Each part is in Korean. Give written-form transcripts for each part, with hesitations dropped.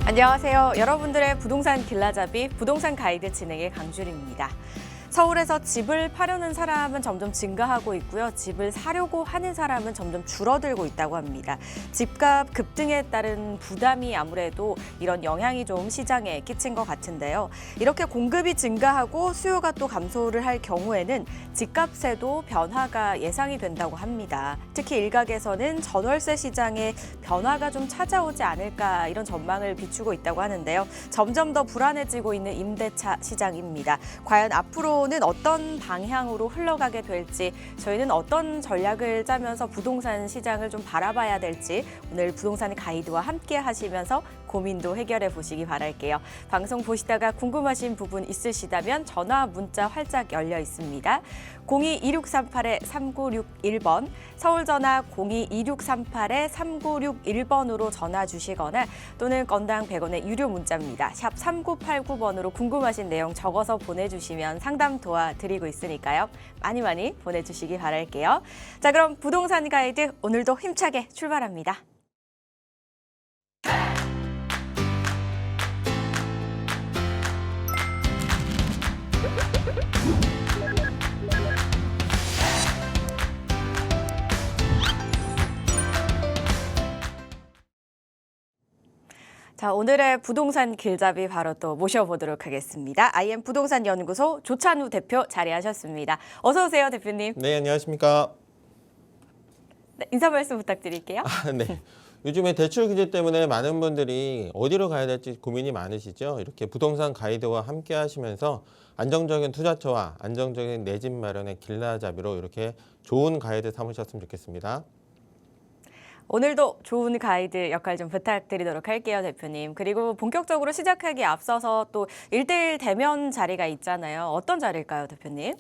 안녕하세요. 여러분들의 부동산 길라잡이 부동산 가이드 진행의 강주리입니다. 서울에서 집을 파려는 사람은 점점 증가하고 있고요. 집을 사려고 하는 사람은 점점 줄어들고 있다고 합니다. 집값 급등에 따른 부담이 아무래도 이런 영향이 좀 시장에 끼친 것 같은데요. 이렇게 공급이 증가하고 수요가 또 감소를 할 경우에는 집값에도 변화가 예상이 된다고 합니다. 특히 일각에서는 전월세 시장에 변화가 좀 찾아오지 않을까 이런 전망을 비추고 있다고 하는데요. 점점 더 불안해지고 있는 임대차 시장입니다. 과연 앞으로는 어떤 방향으로 흘러가게 될지, 저희는 어떤 전략을 짜면서 부동산 시장을 좀 바라봐야 될지 오늘 부동산 가이드와 함께 하시면서 고민도 해결해 보시기 바랄게요. 방송 보시다가 궁금하신 부분 있으시다면 전화, 문자 활짝 열려 있습니다. 02-2638-3961번, 서울 전화 02-2638-3961번으로 전화 주시거나 또는 건당 100원의 유료 문자입니다. 샵 3989번으로 궁금하신 내용 적어서 보내주시면 상담 도와드리고 있으니까요. 많이 보내주시기 바랄게요. 자, 그럼 부동산 가이드 오늘도 힘차게 출발합니다. 자, 오늘의 부동산 길잡이 바로 또 모셔보도록 하겠습니다. IM 부동산 연구소 조찬우 대표 자리하셨습니다. 어서 오세요, 대표님. 네, 안녕하십니까. 네, 인사 말씀 부탁드릴게요. 네. 요즘에 대출 규제 때문에 많은 분들이 어디로 가야 될지 고민이 많으시죠. 이렇게 부동산 가이드와 함께 하시면서 안정적인 투자처와 안정적인 내 집 마련의 길라잡이로 이렇게 좋은 가이드 삼으셨으면 좋겠습니다. 오늘도 좋은 가이드 역할 좀 부탁드리도록 할게요, 대표님. 그리고 본격적으로 시작하기에 앞서서 또 1대1 대면 자리가 있잖아요. 어떤 자리일까요, 대표님?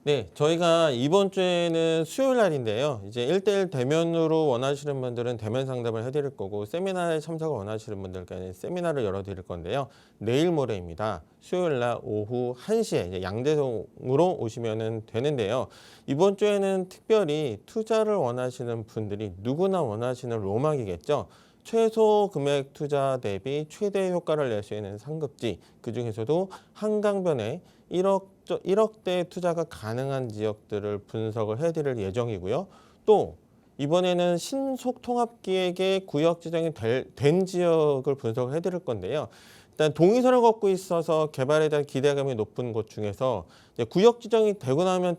네, 저희가 이번 주에는 수요일 날인데요. 이제 1대1 대면으로 원하시는 분들은 대면 상담을 해드릴 거고, 세미나에 참석을 원하시는 분들께는 세미나를 열어드릴 건데요. 내일 모레입니다. 수요일 날 오후 1시에 이제 양재동으로 오시면 되는데요. 이번 주에는 특별히 투자를 원하시는 분들이 누구나 원하시는 로망이겠죠. 최소 금액 투자 대비 최대 효과를 낼 수 있는 상급지, 그중에서도 한강변에 1억대 투자가 가능한 지역들을 분석을 해드릴 예정이고요. 또 이번에는 신속통합기획의 구역 지정이 된 지역을 분석을 해드릴 건데요. 일단 동의선을 걷고 있어서 개발에 대한 기대감이 높은 곳 중에서 구역 지정이 되고 나면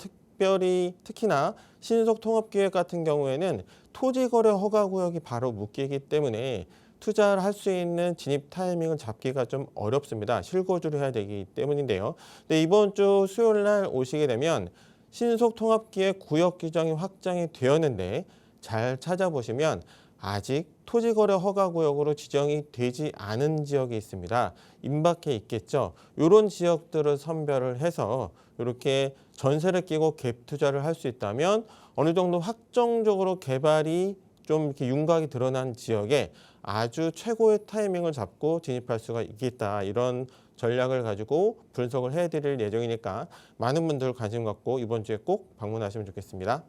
특히나 신속통합기획 같은 경우에는 토지거래 허가구역이 바로 묶이기 때문에 투자를 할 수 있는 진입 타이밍을 잡기가 좀 어렵습니다. 실거주를 해야 되기 때문인데요. 근데 이번 주 수요일 날 오시게 되면 신속통합기획 구역 규정이 확정이 되었는데 잘 찾아보시면 아직 토지거래 허가구역으로 지정이 되지 않은 지역이 있습니다. 임박해 있겠죠. 이런 지역들을 선별을 해서 이렇게 전세를 끼고 갭 투자를 할 수 있다면 어느 정도 확정적으로 개발이 좀 이렇게 윤곽이 드러난 지역에 아주 최고의 타이밍을 잡고 진입할 수가 있겠다. 이런 전략을 가지고 분석을 해드릴 예정이니까 많은 분들 관심 갖고 이번 주에 꼭 방문하시면 좋겠습니다.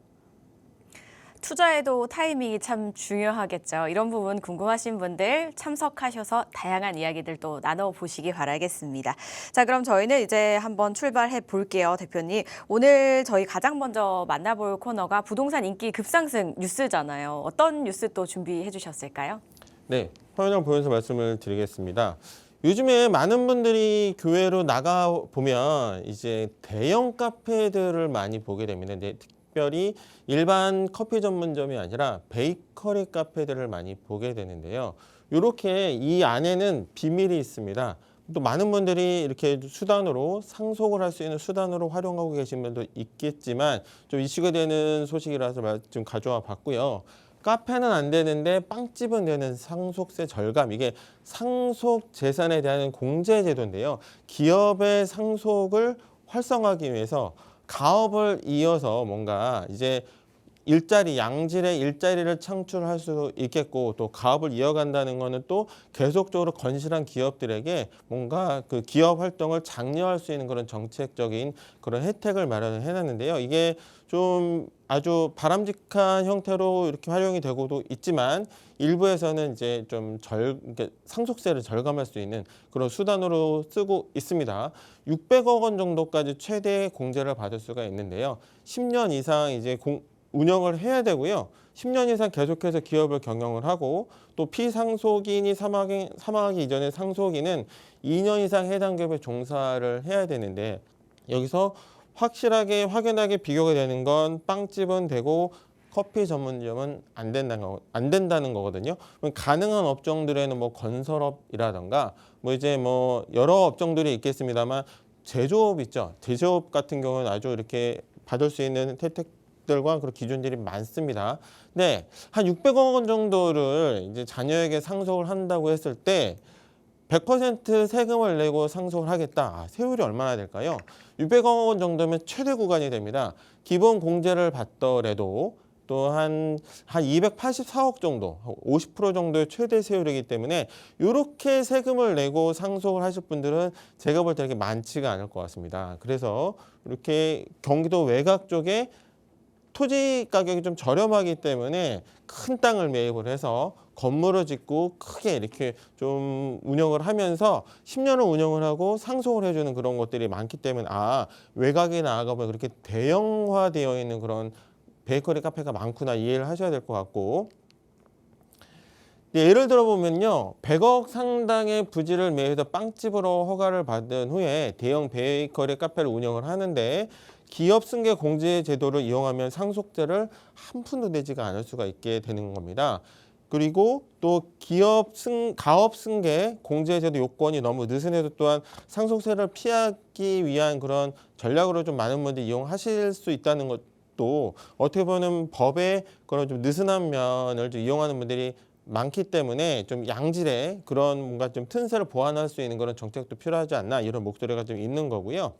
투자에도 타이밍이 참 중요하겠죠. 이런 부분 궁금하신 분들 참석하셔서 다양한 이야기들 또 나눠보시기 바라겠습니다. 자, 그럼 저희는 이제 한번 출발해 볼게요, 대표님. 오늘 저희 가장 먼저 만나볼 코너가 부동산 인기 급상승 뉴스잖아요. 어떤 뉴스 또 준비해 주셨을까요? 네, 화면을 보면서 말씀을 드리겠습니다. 요즘에 많은 분들이 교외로 나가 보면 이제 대형 카페들을 많이 보게 됩니다. 특별히 일반 커피 전문점이 아니라 베이커리 카페들을 많이 보게 되는데요. 이렇게 이 안에는 비밀이 있습니다. 또 많은 분들이 이렇게 수단으로 상속을 할 수 있는 수단으로 활용하고 계신 분도 있겠지만 좀 이슈가 되는 소식이라서 좀 가져와 봤고요. 카페는 안 되는데 빵집은 되는 상속세 절감, 이게 상속 재산에 대한 공제 제도인데요. 기업의 상속을 활성화하기 위해서 가업을 이어서 뭔가 이제 일자리, 양질의 일자리를 창출할 수 있겠고 또 가업을 이어간다는 거는 또 계속적으로 건실한 기업들에게 뭔가 그 기업 활동을 장려할 수 있는 그런 정책적인 그런 혜택을 마련을 해놨는데요. 이게 좀 아주 바람직한 형태로 이렇게 활용이 되고도 있지만 일부에서는 이제 좀 상속세를 절감할 수 있는 그런 수단으로 쓰고 있습니다. 600억 원 정도까지 최대 공제를 받을 수가 있는데요. 10년 이상 이제 운영을 해야 되고요. 10년 이상 계속해서 기업을 경영을 하고 또 피상속인이 사망하기 이전에 상속인은 2년 이상 해당 기업에 종사를 해야 되는데 여기서 확연하게 비교가 되는 건 빵집은 되고 커피 전문점은 안 된다는 거거든요. 가능한 업종들에는 뭐 건설업이라던가 뭐 이제 뭐 여러 업종들이 있겠습니다만 제조업 있죠. 제조업 같은 경우는 아주 이렇게 받을 수 있는 혜택들과 그런 기준들이 많습니다. 네, 한 600억 원 정도를 이제 자녀에게 상속을 한다고 했을 때 100% 세금을 내고 상속을 하겠다. 세율이 얼마나 될까요? 600억 원 정도면 최대 구간이 됩니다. 기본 공제를 받더라도 또 한 284억 정도, 50% 정도의 최대 세율이기 때문에 이렇게 세금을 내고 상속을 하실 분들은 제가 볼 때 이렇게 많지가 않을 것 같습니다. 그래서 이렇게 경기도 외곽 쪽에 토지 가격이 좀 저렴하기 때문에 큰 땅을 매입을 해서 건물을 짓고 크게 이렇게 좀 운영을 하면서 10년을 운영을 하고 상속을 해주는 그런 것들이 많기 때문에 외곽에 나가보면 그렇게 대형화되어 있는 그런 베이커리 카페가 많구나 이해를 하셔야 될 것 같고 예를 들어 보면요 100억 상당의 부지를 매입해서 빵집으로 허가를 받은 후에 대형 베이커리 카페를 운영을 하는데 기업 승계 공제 제도를 이용하면 상속세를 한 푼도 내지가 않을 수가 있게 되는 겁니다. 그리고 또 가업 승계 공제 제도 요건이 너무 느슨해도 또한 상속세를 피하기 위한 그런 전략으로 좀 많은 분들이 이용하실 수 있다는 것도 어떻게 보면 법의 그런 좀 느슨한 면을 좀 이용하는 분들이 많기 때문에 좀 양질의 그런 뭔가 좀 튼세를 보완할 수 있는 그런 정책도 필요하지 않나 이런 목소리가 좀 있는 거고요.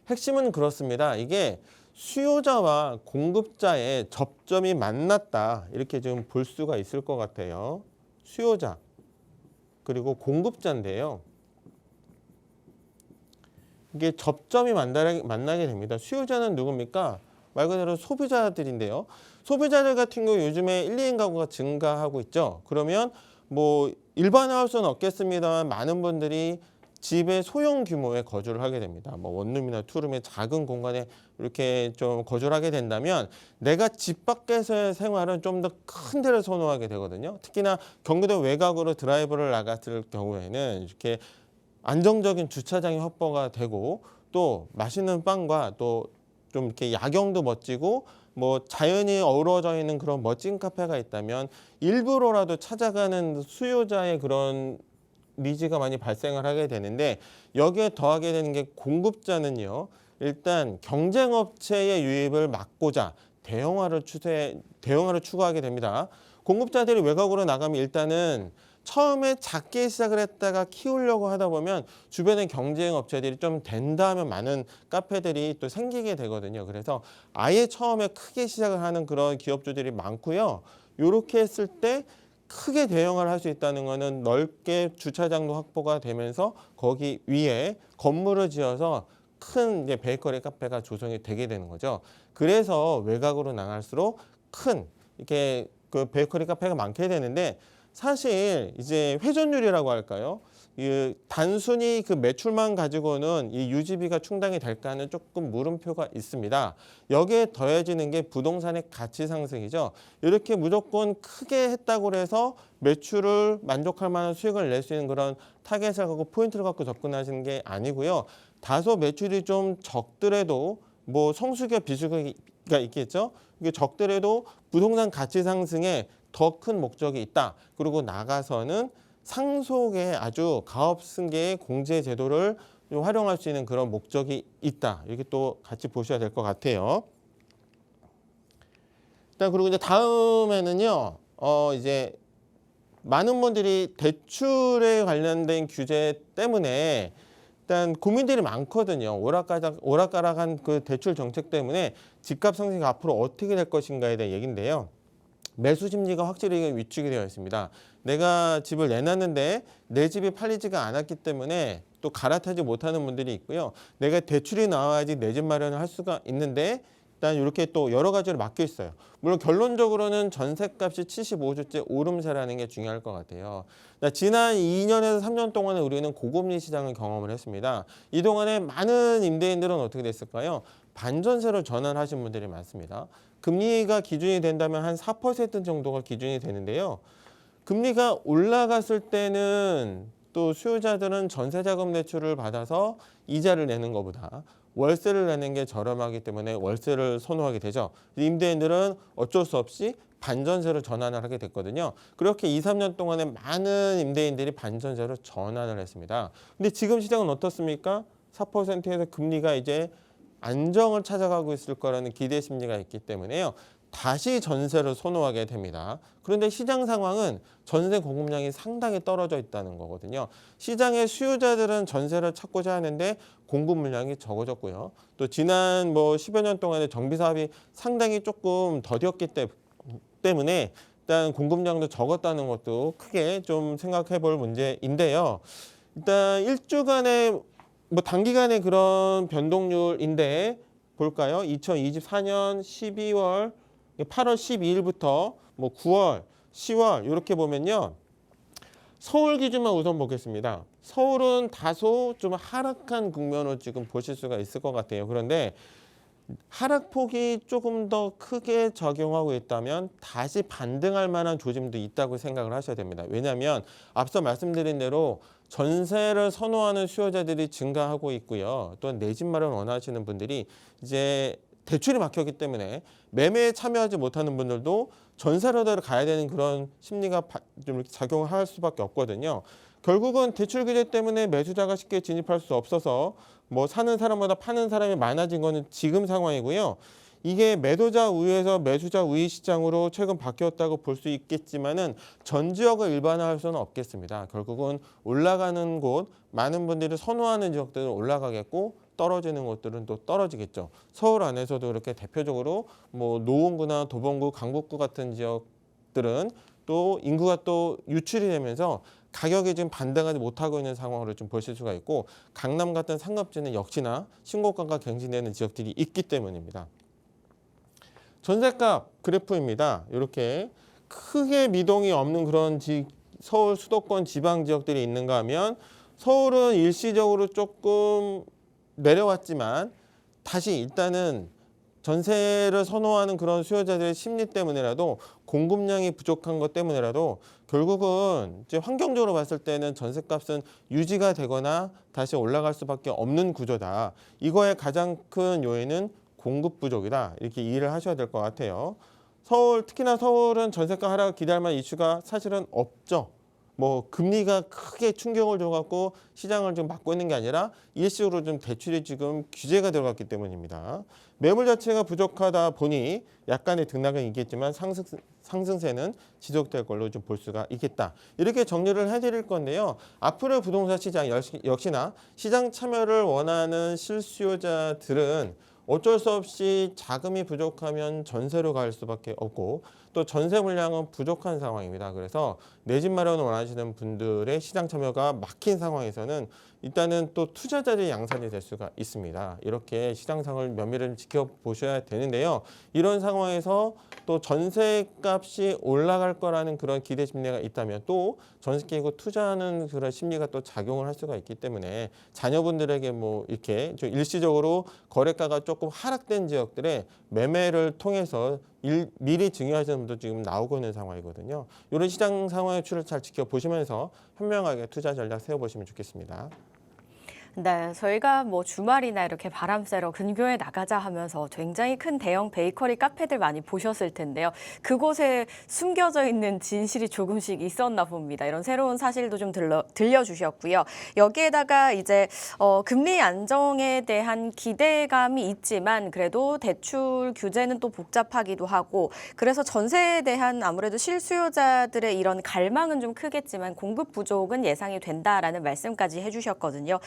핵심은 그렇습니다. 이게 수요자와 공급자의 접점이 만났다 이렇게 좀 볼 수가 있을 것 같아요. 수요자 그리고 공급자인데요. 이게 접점이 만나게 됩니다. 수요자는 누굽니까? 말 그대로 소비자들인데요. 소비자들 같은 경우 요즘에 1, 2인 가구가 증가하고 있죠. 그러면 뭐 일반화할 수는 없겠습니다만 많은 분들이 집의 소형 규모의 거주를 하게 됩니다. 뭐 원룸이나 투룸의 작은 공간에 이렇게 좀 거주를 하게 된다면 내가 집 밖에서의 생활은 좀 더 큰 데를 선호하게 되거든요. 특히나 경기도 외곽으로 드라이브를 나갔을 경우에는 이렇게 안정적인 주차장이 확보가 되고 또 맛있는 빵과 또 좀 이렇게 야경도 멋지고 뭐 자연이 어우러져 있는 그런 멋진 카페가 있다면 일부러라도 찾아가는 수요자의 그런 니즈가 많이 발생을 하게 되는데 여기에 더하게 되는 게 공급자는요. 일단 경쟁업체의 유입을 막고자 대형화를 추구하게 됩니다. 공급자들이 외곽으로 나가면 일단은 처음에 작게 시작을 했다가 키우려고 하다 보면 주변의 경쟁 업체들이 좀 된다 하면 많은 카페들이 또 생기게 되거든요. 그래서 아예 처음에 크게 시작을 하는 그런 기업주들이 많고요. 이렇게 했을 때 크게 대형화를 할 수 있다는 거는 넓게 주차장도 확보가 되면서 거기 위에 건물을 지어서 큰 이제 베이커리 카페가 조성이 되게 되는 거죠. 그래서 외곽으로 나갈수록 큰 이렇게 그 베이커리 카페가 많게 되는데 사실 이제 회전율이라고 할까요? 단순히 그 매출만 가지고는 이 유지비가 충당이 될까는 조금 물음표가 있습니다. 여기에 더해지는 게 부동산의 가치 상승이죠. 이렇게 무조건 크게 했다고 해서 매출을 만족할 만한 수익을 낼 수 있는 그런 타겟을 갖고 포인트를 갖고 접근하시는 게 아니고요. 다소 매출이 좀 적더라도 뭐 성수기와 비수기가 있겠죠. 이게 적더라도 부동산 가치 상승에 더 큰 목적이 있다. 그리고 나가서는 상속에 아주 가업 승계의 공제 제도를 활용할 수 있는 그런 목적이 있다. 이렇게 또 같이 보셔야 될 것 같아요. 일단 그리고 이제 다음에는요. 이제 많은 분들이 대출에 관련된 규제 때문에 일단 고민들이 많거든요. 오락가락한 그 대출 정책 때문에 집값 상승이 앞으로 어떻게 될 것인가에 대한 얘기인데요. 매수 심리가 확실히 위축이 되어 있습니다. 내가 집을 내놨는데 내 집이 팔리지가 않았기 때문에 또 갈아타지 못하는 분들이 있고요. 내가 대출이 나와야지 내 집 마련을 할 수가 있는데 일단 이렇게 또 여러 가지로 막혀 있어요. 물론 결론적으로는 전셋값이 75주째 오름세라는 게 중요할 것 같아요. 지난 2년에서 3년 동안에 우리는 고금리 시장을 경험을 했습니다. 이 동안에 많은 임대인들은 어떻게 됐을까요? 반전세로 전환하신 분들이 많습니다. 금리가 기준이 된다면 한 4% 정도가 기준이 되는데요. 금리가 올라갔을 때는 또 수요자들은 전세자금 대출을 받아서 이자를 내는 것보다 월세를 내는 게 저렴하기 때문에 월세를 선호하게 되죠. 임대인들은 어쩔 수 없이 반전세로 전환을 하게 됐거든요. 그렇게 2, 3년 동안에 많은 임대인들이 반전세로 전환을 했습니다. 근데 지금 시장은 어떻습니까? 4%에서 금리가 이제 안정을 찾아가고 있을 거라는 기대 심리가 있기 때문에요. 다시 전세를 선호하게 됩니다. 그런데 시장 상황은 전세 공급량이 상당히 떨어져 있다는 거거든요. 시장의 수요자들은 전세를 찾고자 하는데 공급 물량이 적어졌고요. 또 지난 10여 년 동안의 정비 사업이 상당히 조금 더뎠기 때문에 일단 공급량도 적었다는 것도 크게 좀 생각해 볼 문제인데요. 일단 일주간의 단기간의 그런 변동률인데 볼까요? 2024년 12월 8월 12일부터 9월, 10월 이렇게 보면요. 서울 기준만 우선 보겠습니다. 서울은 다소 좀 하락한 국면으로 지금 보실 수가 있을 것 같아요. 그런데 하락폭이 조금 더 크게 적용하고 있다면 다시 반등할 만한 조짐도 있다고 생각을 하셔야 됩니다. 왜냐하면 앞서 말씀드린 대로 전세를 선호하는 수요자들이 증가하고 있고요. 또한 내 집 마련 원하시는 분들이 이제 대출이 막혔기 때문에 매매에 참여하지 못하는 분들도 전세로다를 가야 되는 그런 심리가 좀 작용할 수밖에 없거든요. 결국은 대출 규제 때문에 매수자가 쉽게 진입할 수 없어서 사는 사람보다 파는 사람이 많아진 거는 지금 상황이고요. 이게 매도자 우위에서 매수자 우위 시장으로 최근 바뀌었다고 볼 수 있겠지만은 전 지역을 일반화할 수는 없겠습니다. 결국은 올라가는 곳, 많은 분들이 선호하는 지역들은 올라가겠고 떨어지는 곳들은 또 떨어지겠죠. 서울 안에서도 이렇게 대표적으로 노원구나 도봉구, 강북구 같은 지역들은 또 인구가 또 유출이 되면서 가격이 지금 반등하지 못하고 있는 상황으로 좀 보실 수가 있고 강남 같은 상업지는 역시나 신고가가 갱신되는 지역들이 있기 때문입니다. 전셋값 그래프입니다. 이렇게 크게 미동이 없는 그런 서울 수도권 지방 지역들이 있는가 하면 서울은 일시적으로 조금 내려왔지만 다시 일단은 전세를 선호하는 그런 수요자들의 심리 때문에라도 공급량이 부족한 것 때문에라도 결국은 이제 환경적으로 봤을 때는 전셋값은 유지가 되거나 다시 올라갈 수밖에 없는 구조다. 이거의 가장 큰 요인은 공급 부족이다. 이렇게 이해를 하셔야 될 것 같아요. 특히나 서울은 전세가 하락 기대할 만한 이슈가 사실은 없죠. 금리가 크게 충격을 줘갖고 시장을 좀 막고 있는 게 아니라 일시적으로 좀 대출이 지금 규제가 들어갔기 때문입니다. 매물 자체가 부족하다 보니 약간의 등락은 있겠지만 상승세는 지속될 걸로 좀 볼 수가 있겠다. 이렇게 정리를 해드릴 건데요. 앞으로 부동산 시장 역시나 시장 참여를 원하는 실수요자들은 어쩔 수 없이 자금이 부족하면 전세로 갈 수밖에 없고 또 전세 물량은 부족한 상황입니다. 그래서 내 집 마련을 원하시는 분들의 시장 참여가 막힌 상황에서는 일단은 또 투자자들이 양산이 될 수가 있습니다. 이렇게 시장 상황을 면밀히 지켜보셔야 되는데요. 이런 상황에서 또 전세값이 올라갈 거라는 그런 기대 심리가 있다면 또 전세 끼고 투자하는 그런 심리가 또 작용을 할 수가 있기 때문에 자녀분들에게 이렇게 좀 일시적으로 거래가가 조금 하락된 지역들의 매매를 통해서 미리 증여하시는 분도 지금 나오고 있는 상황이거든요. 이런 시장 상황의 추이를 잘 지켜보시면서 현명하게 투자 전략 세워보시면 좋겠습니다. 네, 저희가 주말이나 이렇게 바람 쐬러 근교에 나가자 하면서 굉장히 큰 대형 베이커리 카페들 많이 보셨을 텐데요. 그곳에 숨겨져 있는 진실이 조금씩 있었나 봅니다. 이런 새로운 사실도 좀 들려주셨고요. 여기에다가 이제 금리 안정에 대한 기대감이 있지만 그래도 대출 규제는 또 복잡하기도 하고 그래서 전세에 대한 아무래도 실수요자들의 이런 갈망은 좀 크겠지만 공급 부족은 예상이 된다라는 말씀까지 해주셨거든요.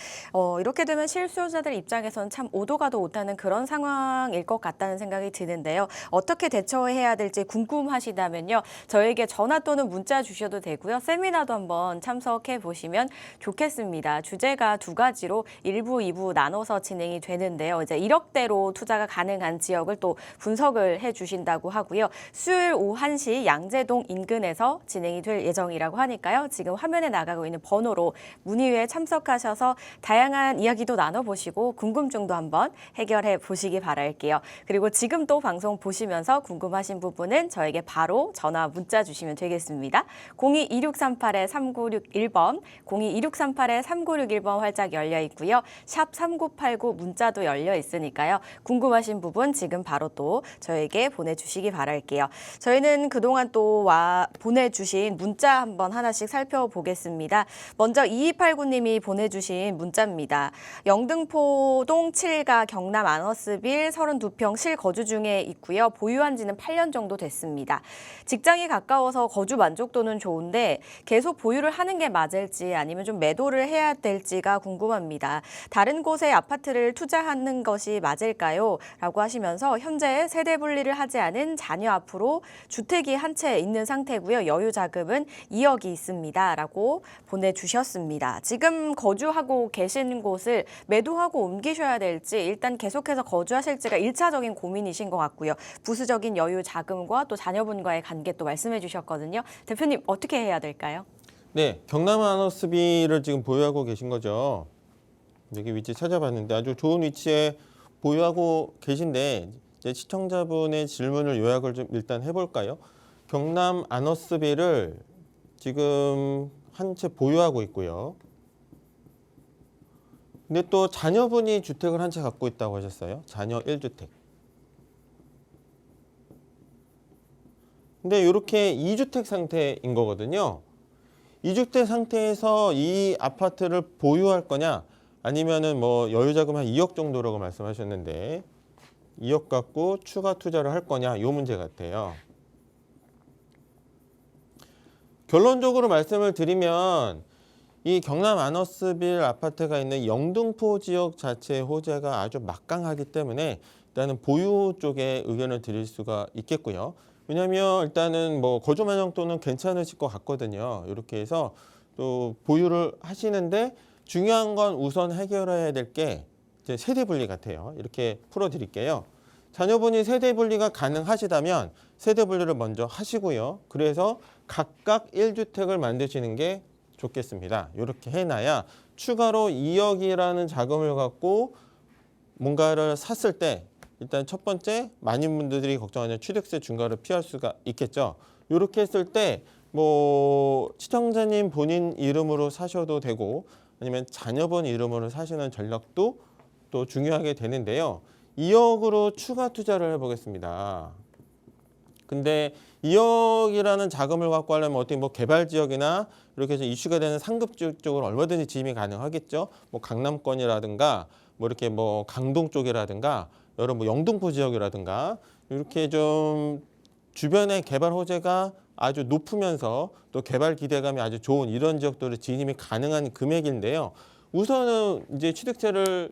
이렇게 되면 실수요자들 입장에서는 참 오도 가도 못하는 그런 상황일 것 같다는 생각이 드는데요. 어떻게 대처해야 될지 궁금하시다면요. 저에게 전화 또는 문자 주셔도 되고요. 세미나도 한번 참석해 보시면 좋겠습니다. 주제가 두 가지로 1부, 2부 나눠서 진행이 되는데요. 이제 1억대로 투자가 가능한 지역을 또 분석을 해 주신다고 하고요. 수요일 오후 1시 양재동 인근에서 진행이 될 예정이라고 하니까요. 지금 화면에 나가고 있는 번호로 문의회에 참석하셔서 다양한 이야기도 나눠보시고 궁금증도 한번 해결해 보시기 바랄게요. 그리고 지금 또 방송 보시면서 궁금하신 부분은 저에게 바로 전화 문자 주시면 되겠습니다. 02-2638-3961번, 02-2638-3961번 활짝 열려 있고요. 샵 3989 문자도 열려 있으니까요. 궁금하신 부분 지금 바로 또 저에게 보내주시기 바랄게요. 저희는 그동안 또 보내주신 문자 한번 하나씩 살펴보겠습니다. 먼저 2289님이 보내주신 문자입니다. 영등포동 7가 경남 아너스빌 32평 실거주 중에 있고요. 보유한 지는 8년 정도 됐습니다. 직장이 가까워서 거주 만족도는 좋은데 계속 보유를 하는 게 맞을지 아니면 좀 매도를 해야 될지가 궁금합니다. 다른 곳에 아파트를 투자하는 것이 맞을까요? 라고 하시면서 현재 세대 분리를 하지 않은 자녀 앞으로 주택이 한 채 있는 상태고요. 여유 자금은 2억이 있습니다. 라고 보내주셨습니다. 지금 거주하고 계신 곳을 매도하고 옮기셔야 될지 일단 계속해서 거주하실지가 1차적인 고민이신 것 같고요. 부수적인 여유 자금과 또 자녀분과의 관계 또 말씀해 주셨거든요. 대표님 어떻게 해야 될까요? 네, 경남 아너스비를 지금 보유하고 계신 거죠. 여기 위치 찾아봤는데 아주 좋은 위치에 보유하고 계신데 이제 시청자분의 질문을 요약을 좀 일단 해볼까요? 경남 아너스비를 지금 한 채 보유하고 있고요. 근데 또 자녀분이 주택을 한 채 갖고 있다고 하셨어요. 자녀 1주택. 근데 이렇게 2주택 상태인 거거든요. 2주택 상태에서 이 아파트를 보유할 거냐 아니면은 뭐 여유자금 한 2억 정도라고 말씀하셨는데 2억 갖고 추가 투자를 할 거냐 이 문제 같아요. 결론적으로 말씀을 드리면 이 경남 아너스빌 아파트가 있는 영등포 지역 자체의 호재가 아주 막강하기 때문에 일단은 보유 쪽에 의견을 드릴 수가 있겠고요. 왜냐하면 일단은 뭐 거주 만족도는 괜찮으실 것 같거든요. 이렇게 해서 또 보유를 하시는데 중요한 건 우선 해결해야 될 게 이제 세대 분리 같아요. 이렇게 풀어드릴게요. 자녀분이 세대 분리가 가능하시다면 세대 분리를 먼저 하시고요. 그래서 각각 1주택을 만드시는 게 좋겠습니다. 이렇게 해놔야 추가로 2억이라는 자금을 갖고 뭔가를 샀을 때 일단 첫 번째 많은 분들이 걱정하는 취득세 중과를 피할 수가 있겠죠. 이렇게 했을 때 뭐 시청자님 본인 이름으로 사셔도 되고 아니면 자녀분 이름으로 사시는 전략도 또 중요하게 되는데요. 2억으로 추가 투자를 해보겠습니다. 근데 2억이라는 자금을 갖고 하려면 어떻게 뭐 개발 지역이나 이렇게 해서 이슈가 되는 상급 지역 쪽으로 얼마든지 지임이 가능하겠죠. 뭐 강남권이라든가 뭐 이렇게 뭐 강동 쪽이라든가 여러 뭐 영등포 지역이라든가 이렇게 좀 주변의 개발 호재가 아주 높으면서 또 개발 기대감이 아주 좋은 이런 지역들을 진입이 가능한 금액인데요. 우선은 이제 취득세를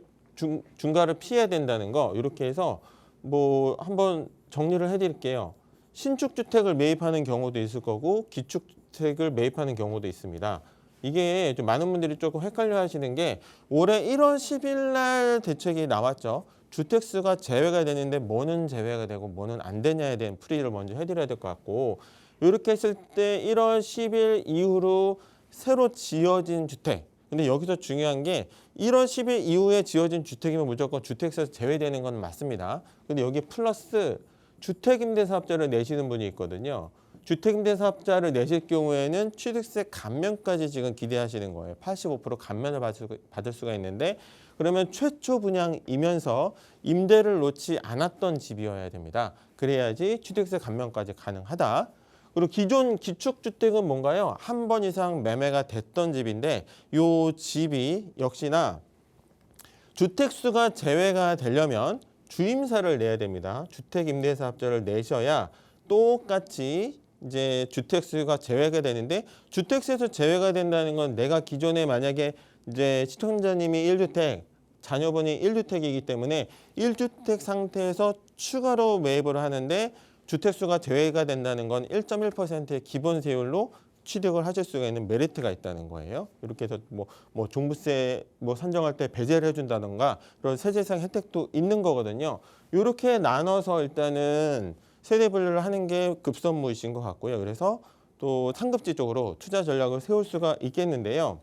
중과를 피해야 된다는 거 이렇게 해서 뭐 한번 정리를 해드릴게요. 신축 주택을 매입하는 경우도 있을 거고 기축 주택을 매입하는 경우도 있습니다. 이게 좀 많은 분들이 조금 헷갈려 하시는 게 올해 1월 10일 날 대책이 나왔죠. 주택수가 제외가 되는데 뭐는 제외가 되고 뭐는 안 되냐에 대한 풀이를 먼저 해드려야 될 것 같고 이렇게 했을 때 1월 10일 이후로 새로 지어진 주택 근데 여기서 중요한 게 1월 10일 이후에 지어진 주택이면 무조건 주택세에서 제외되는 건 맞습니다. 근데 여기 플러스 주택임대사업자를 내시는 분이 있거든요. 주택임대사업자를 내실 경우에는 취득세 감면까지 지금 기대하시는 거예요. 85% 감면을 받을 수가 있는데 그러면 최초 분양이면서 임대를 놓지 않았던 집이어야 됩니다. 그래야지 취득세 감면까지 가능하다. 그리고 기존 기축주택은 뭔가요? 한 번 이상 매매가 됐던 집인데 이 집이 역시나 주택수가 제외가 되려면 주임사를 내야 됩니다. 주택임대사업자를 내셔야 똑같이 이제 주택수가 제외가 되는데 주택세에서 제외가 된다는 건 내가 기존에 만약에 이제 시청자님이 1주택, 자녀분이 1주택이기 때문에 1주택 상태에서 추가로 매입을 하는데 주택수가 제외가 된다는 건 1.1%의 기본 세율로 취득을 하실 수가 있는 메리트가 있다는 거예요. 이렇게 해서 뭐 종부세 산정할 때 배제를 해준다던가 그런 세제상 혜택도 있는 거거든요. 이렇게 나눠서 일단은 세대 분류를 하는 게 급선무이신 것 같고요. 그래서 또 상급지 쪽으로 투자 전략을 세울 수가 있겠는데요.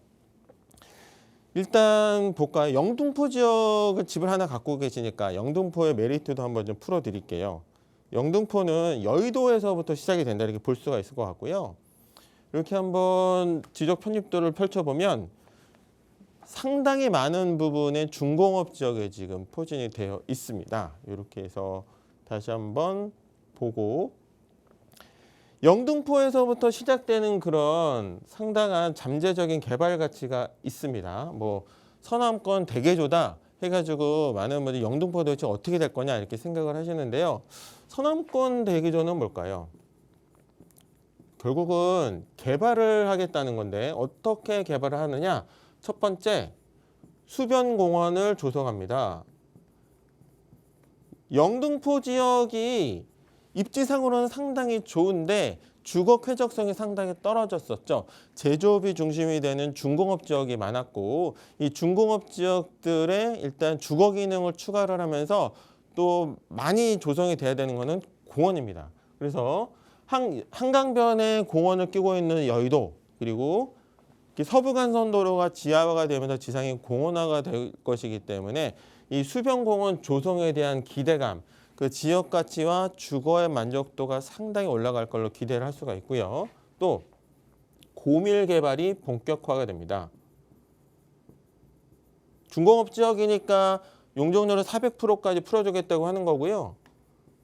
일단 볼까요? 영등포 지역을 집을 하나 갖고 계시니까 영등포의 메리트도 한번 좀 풀어드릴게요. 영등포는 여의도에서부터 시작이 된다 이렇게 볼 수가 있을 것 같고요. 이렇게 한번 지적 편입도를 펼쳐보면 상당히 많은 부분의 중공업 지역에 지금 포진이 되어 있습니다. 이렇게 해서 다시 한번 보고 영등포에서부터 시작되는 그런 상당한 잠재적인 개발 가치가 있습니다. 뭐 서남권 대개조다 해가지고 많은 분들이 영등포 도대체 어떻게 될 거냐 이렇게 생각을 하시는데요. 서남권 대개조는 뭘까요? 결국은 개발을 하겠다는 건데 어떻게 개발을 하느냐? 첫 번째, 수변공원을 조성합니다. 영등포 지역이 입지상으로는 상당히 좋은데 주거 쾌적성이 상당히 떨어졌었죠. 제조업이 중심이 되는 중공업 지역이 많았고 이 중공업 지역들의 일단 주거 기능을 추가를 하면서 또 많이 조성이 돼야 되는 것은 공원입니다. 그래서 한강변에 공원을 끼고 있는 여의도 그리고 서부간선도로가 지하화가 되면서 지상이 공원화가 될 것이기 때문에 이 수변공원 조성에 대한 기대감, 그 지역 가치와 주거의 만족도가 상당히 올라갈 걸로 기대를 할 수가 있고요. 또 고밀 개발이 본격화가 됩니다. 중공업 지역이니까 용적률을 400%까지 풀어주겠다고 하는 거고요.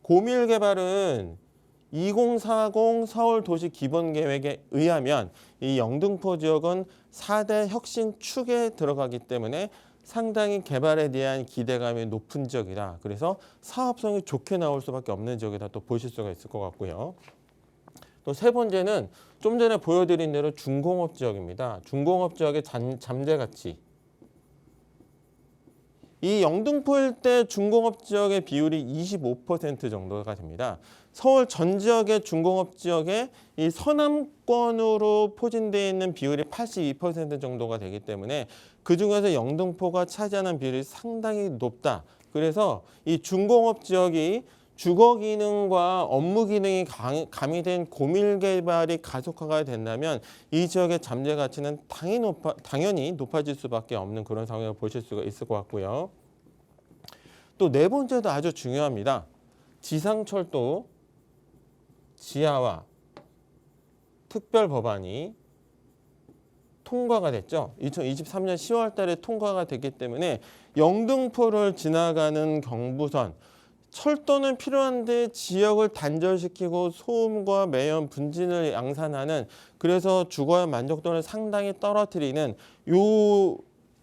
고밀 개발은 2040 서울도시기본계획에 의하면 이 영등포 지역은 4대 혁신 축에 들어가기 때문에 상당히 개발에 대한 기대감이 높은 지역이다. 그래서 사업성이 좋게 나올 수밖에 없는 지역이다 또 보실 수가 있을 것 같고요. 또 세 번째는 좀 전에 보여드린 대로 중공업 지역입니다. 중공업 지역의 잠재 가치. 이 영등포 일대 중공업 지역의 비율이 25% 정도가 됩니다. 서울 전 지역의 중공업 지역에 이 서남권으로 포진되어 있는 비율이 82% 정도가 되기 때문에 그중에서 영등포가 차지하는 비율이 상당히 높다. 그래서 이 중공업 지역이 주거 기능과 업무 기능이 가미된 고밀 개발이 가속화가 된다면 이 지역의 잠재 가치는 당연히 높아질 수밖에 없는 그런 상황을 보실 수가 있을 것 같고요. 또 네 번째도 아주 중요합니다. 지상철도 지하화 특별 법안이 통과가 됐죠. 2023년 10월 달에 통과가 됐기 때문에 영등포를 지나가는 경부선 철도는 필요한데 지역을 단절시키고 소음과 매연, 분진을 양산하는 그래서 주거의 만족도를 상당히 떨어뜨리는 요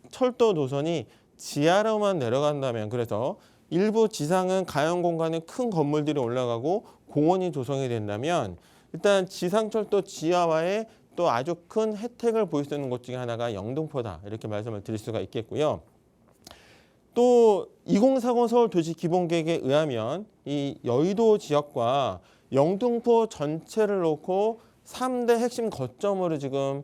철도 노선이 지하로만 내려간다면 그래서 일부 지상은 가용 공간에 큰 건물들이 올라가고 공원이 조성이 된다면 일단 지상철도 지하화에 또 아주 큰 혜택을 보일 수 있는 곳 중에 하나가 영등포다 이렇게 말씀을 드릴 수가 있겠고요. 또 2040 서울도시기본계획에 의하면 이 여의도 지역과 영등포 전체를 놓고 3대 핵심 거점으로 지금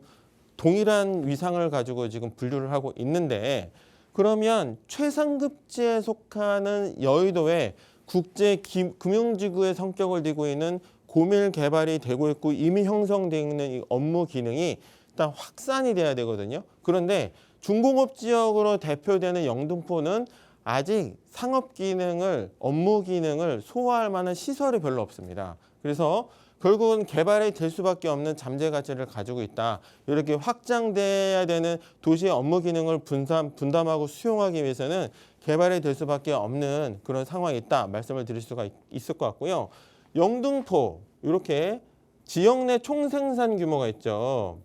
동일한 위상을 가지고 지금 분류를 하고 있는데 그러면 최상급지에 속하는 여의도에 국제 금융지구의 성격을 띠고 있는 고밀 개발이 되고 있고 이미 형성되어 있는 이 업무 기능이 일단 확산이 돼야 되거든요. 그런데 중공업 지역으로 대표되는 영등포는 아직 상업 기능을, 업무 기능을 소화할 만한 시설이 별로 없습니다. 그래서 결국은 개발이 될 수밖에 없는 잠재 가치를 가지고 있다. 이렇게 확장돼야 되는 도시의 업무 기능을 분담하고 수용하기 위해서는 개발이 될 수밖에 없는 그런 상황이 있다. 말씀을 드릴 수가 있을 것 같고요. 영등포 이렇게 지역 내 총생산 규모가 있죠.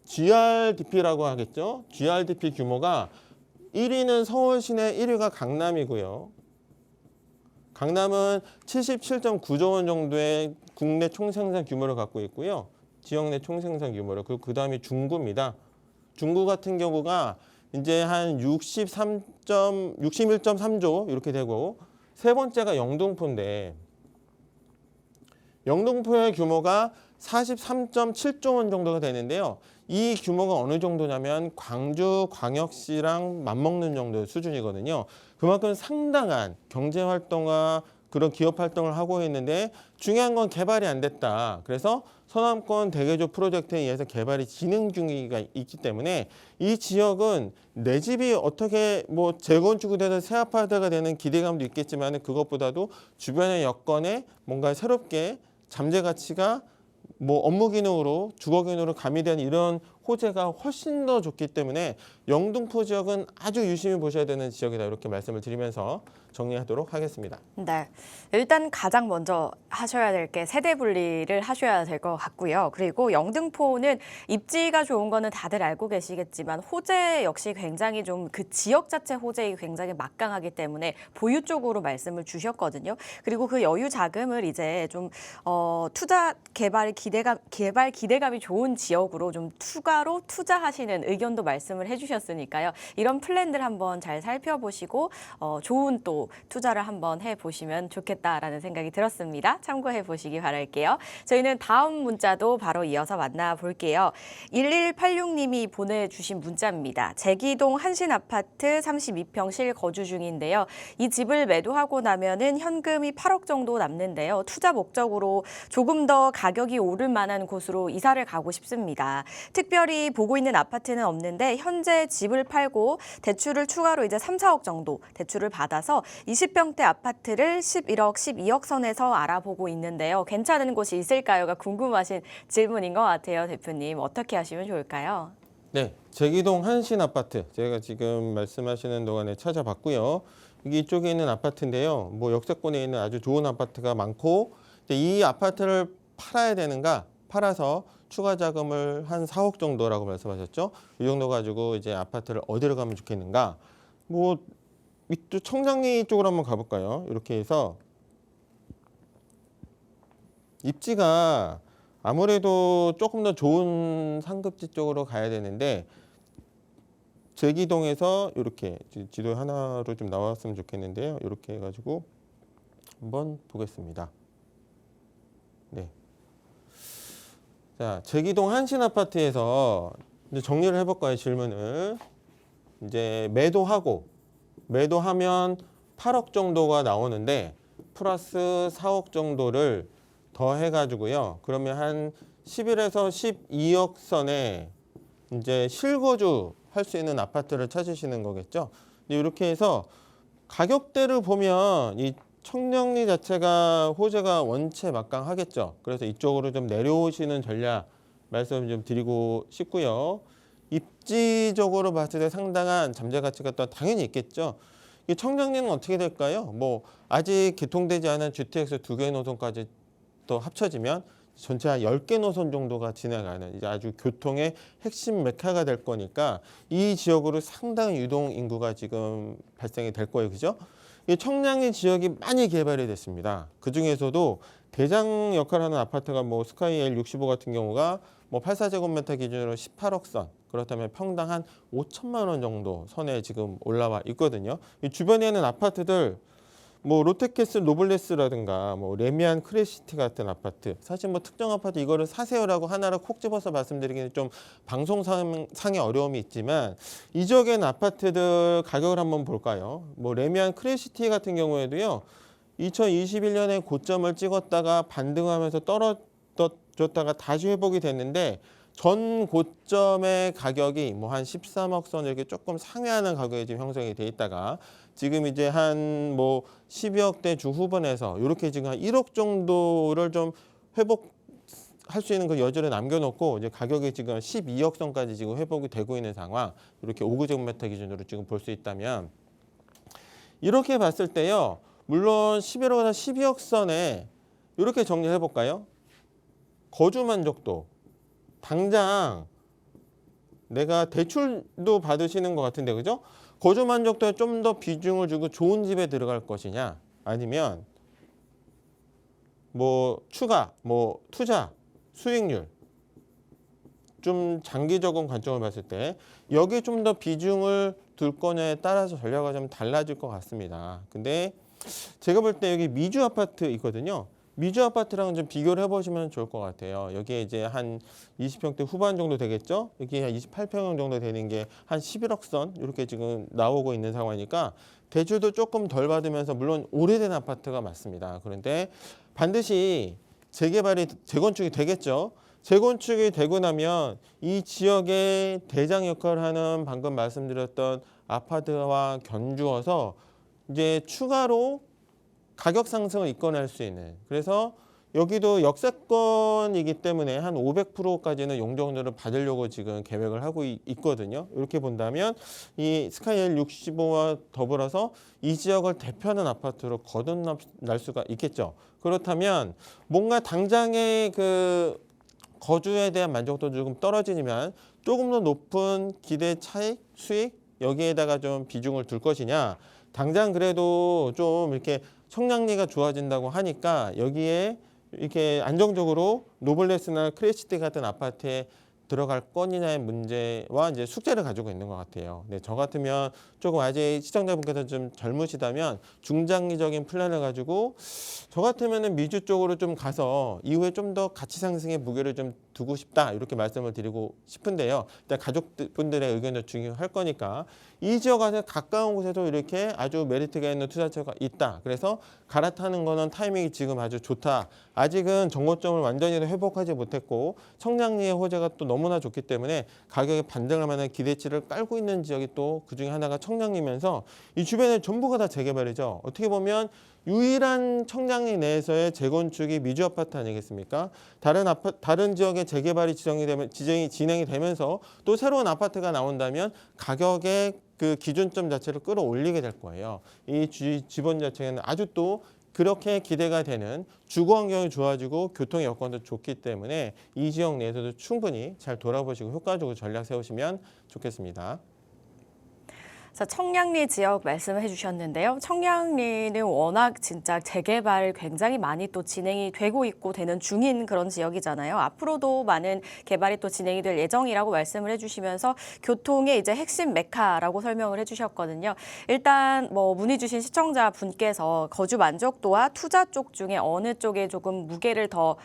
GRDP라고 하겠죠. GRDP 규모가 1위는 서울 시내 1위가 강남이고요. 강남은 77.9조 원 정도의 국내 총생산 규모를 갖고 있고요. 지역 내 총생산 규모를. 그 다음이 중구입니다. 중구 같은 경우가 이제 한 61.3조 이렇게 되고 세 번째가 영등포인데 영등포의 규모가 43.7조 원 정도가 되는데요. 이 규모가 어느 정도냐면 광주광역시랑 맞먹는 정도의 수준이거든요. 그만큼 상당한 경제활동과 그런 기업활동을 하고 있는데 중요한 건 개발이 안 됐다. 그래서 서남권 대개조 프로젝트에 의해서 개발이 진행 중이가 있기 때문에 이 지역은 내 집이 어떻게 뭐 재건축이 돼서 새 아파트가 되는 기대감도 있겠지만 그것보다도 주변의 여건에 뭔가 새롭게 잠재 가치가 뭐 업무 기능으로 주거 기능으로 가미된 이런 호재가 훨씬 더 좋기 때문에 영등포 지역은 아주 유심히 보셔야 되는 지역이다 이렇게 말씀을 드리면서 정리하도록 하겠습니다. 네, 일단 가장 먼저 하셔야 될 게 세대 분리를 하셔야 될 것 같고요. 그리고 영등포는 입지가 좋은 거는 다들 알고 계시겠지만 호재 역시 굉장히 좀 그 지역 자체 호재가 굉장히 막강하기 때문에 보유 쪽으로 말씀을 주셨거든요. 그리고 그 여유 자금을 이제 좀 투자 개발 기대감이 좋은 지역으로 좀 추가로 투자하시는 의견도 말씀을 해주셨으니까요. 이런 플랜들 한번 잘 살펴보시고 좋은 또 투자를 한번 해보시면 좋겠다라는 생각이 들었습니다. 참고해 보시기 바랄게요. 저희는 다음 문자도 바로 이어서 만나볼게요. 1186님이 보내주신 문자입니다. 제기동 한신아파트 32평 실거주 중인데요. 이 집을 매도하고 나면은 현금이 8억 정도 남는데요. 투자 목적으로 조금 더 가격이 오를 만한 곳으로 이사를 가고 싶습니다. 특별히 보고 있는 아파트는 없는데 현재 집을 팔고 대출을 추가로 이제 3, 4억 정도 대출을 받아서 20평대 아파트를 11억, 12억 선에서 알아보고 있는데요. 괜찮은 곳이 있을까요가 궁금하신 질문인 것 같아요. 대표님, 어떻게 하시면 좋을까요? 네, 제기동 한신아파트 제가 지금 말씀하시는 동안에 찾아봤고요. 이게 이쪽에 있는 아파트인데요. 뭐 역세권에 있는 아주 좋은 아파트가 많고 이 아파트를 팔아야 되는가? 팔아서 추가 자금을 한 4억 정도라고 말씀하셨죠. 이 정도 가지고 이제 아파트를 어디로 가면 좋겠는가? 뭐 밑도 청량리 쪽으로 한번 가볼까요? 이렇게 해서 입지가 아무래도 조금 더 좋은 상급지 쪽으로 가야 되는데 제기동에서 이렇게 지도 하나로 좀 나왔으면 좋겠는데요. 이렇게 해가지고 한번 보겠습니다. 네. 자, 제기동 한신아파트에서 이제 정리를 해볼까요? 질문을 이제 매도하면 8억 정도가 나오는데 플러스 4억 정도를 더 해가지고요. 그러면 한 11에서 12억 선에 이제 실거주 할 수 있는 아파트를 찾으시는 거겠죠. 이렇게 해서 가격대를 보면 이 청량리 자체가 호재가 원체 막강하겠죠. 그래서 이쪽으로 좀 내려오시는 전략 말씀 좀 드리고 싶고요. 입지적으로 봤을 때 상당한 잠재 가치가 또 당연히 있겠죠. 이 청량리는 어떻게 될까요? 뭐 아직 개통되지 않은 GTX 2개 노선까지 또 합쳐지면 전체 한 10개 노선 정도가 지나가는 이제 아주 교통의 핵심 메카가 될 거니까 이 지역으로 상당한 유동 인구가 지금 발생이 될 거예요. 그죠? 이 청량리 지역이 많이 개발이 됐습니다. 그 중에서도 대장 역할을 하는 아파트가 뭐 스카이 L65 같은 경우가 뭐 84제곱미터 기준으로 18억 선, 그렇다면 평당 한 5천만 원 정도 선에 지금 올라와 있거든요. 이 주변에 있는 아파트들 뭐 롯데캐슬 노블레스라든가 뭐 레미안 크레시티 같은 아파트, 사실 뭐 특정 아파트 이거를 사세요라고 하나를 콕 집어서 말씀드리기는 좀 방송상의 어려움이 있지만 이 지역에 있는 아파트들 가격을 한번 볼까요? 뭐 레미안 크레시티 같은 경우에도요. 2021년에 고점을 찍었다가 반등하면서 떨어졌다가 다시 회복이 됐는데 전 고점의 가격이 뭐 한 13억 선 이렇게 조금 상회하는 가격이 지금 형성이 돼 있다가 지금 이제 한 뭐 12억대 중후반에서 이렇게 지금 한 1억 정도를 좀 회복할 수 있는 그 여지를 남겨놓고 이제 가격이 지금 12억 선까지 지금 회복이 되고 있는 상황. 이렇게 5제곱미터 기준으로 지금 볼 수 있다면 이렇게 봤을 때요. 물론 11억에서 12억 선에 이렇게 정리해 볼까요? 거주 만족도. 당장 내가 대출도 받으시는 것 같은데 그죠? 거주 만족도에 좀 더 비중을 주고 좋은 집에 들어갈 것이냐 아니면 뭐 추가, 뭐 투자, 수익률 좀 장기적인 관점을 봤을 때 여기에 좀 더 비중을 둘 거냐에 따라서 전략이 좀 달라질 것 같습니다. 근데 제가 볼 때 여기 미주 아파트 있거든요. 미주 아파트랑 좀 비교를 해보시면 좋을 것 같아요. 여기에 이제 한 20평대 후반 정도 되겠죠? 여기 한 28평 정도 되는 게 한 11억 선 이렇게 지금 나오고 있는 상황이니까 대출도 조금 덜 받으면서 물론 오래된 아파트가 맞습니다. 그런데 반드시 재개발이 재건축이 되겠죠. 재건축이 되고 나면 이 지역의 대장 역할을 하는 방금 말씀드렸던 아파트와 견주어서 이제 추가로 가격 상승을 이끌어낼 수 있는, 그래서 여기도 역세권이기 때문에 한 500%까지는 용적률을 받으려고 지금 계획을 하고 있거든요. 이렇게 본다면 이 스카이엘 65와 더불어서 이 지역을 대표하는 아파트로 거듭날 수가 있겠죠. 그렇다면 뭔가 당장의 그 거주에 대한 만족도도 조금 떨어지지만 조금 더 높은 기대 차익, 수익 여기에다가 좀 비중을 둘 것이냐, 당장 그래도 좀 이렇게 청량리가 좋아진다고 하니까 여기에 이렇게 안정적으로 노블레스나 크레시티 같은 아파트에 들어갈 거냐의 문제와 이제 숙제를 가지고 있는 것 같아요. 네, 저 같으면 조금 아직 시청자분께서 좀 젊으시다면 중장기적인 플랜을 가지고 저 같으면은 미주 쪽으로 좀 가서 이후에 좀 더 가치 상승의 무게를 좀 두고 싶다 이렇게 말씀을 드리고 싶은데요. 일단 가족분들의 의견도 중요할 거니까 이 지역 안에 가까운 곳에도 이렇게 아주 메리트가 있는 투자처가 있다. 그래서 갈아타는 거는 타이밍이 지금 아주 좋다. 아직은 정고점을 완전히 회복하지 못했고 청량리의 호재가 또 너무나 좋기 때문에 가격에 반등할 만한 기대치를 깔고 있는 지역이 또 그중에 하나가 청량리면서 이 주변에 전부가 다 재개발이죠. 어떻게 보면 유일한 청량리 내에서의 재건축이 미주 아파트 아니겠습니까? 다른 지역의 재개발이 진행이 되면서 또 새로운 아파트가 나온다면 가격의 그 기준점 자체를 끌어올리게 될 거예요. 이 지번 자체는 아주 또 그렇게 기대가 되는 주거 환경이 좋아지고 교통 여건도 좋기 때문에 이 지역 내에서도 충분히 잘 돌아보시고 효과적으로 전략 세우시면 좋겠습니다. 자, 청량리 지역 말씀해 주셨는데요. 청량리는 워낙 진짜 재개발 굉장히 많이 또 진행이 되고 있고 되는 중인 그런 지역이잖아요. 앞으로도 많은 개발이 또 진행이 될 예정이라고 말씀을 해주시면서 교통의 이제 핵심 메카라고 설명을 해주셨거든요. 일단 뭐 문의 주신 시청자 분께서 거주 만족도와 투자 쪽 중에 어느 쪽에 조금 무게를 더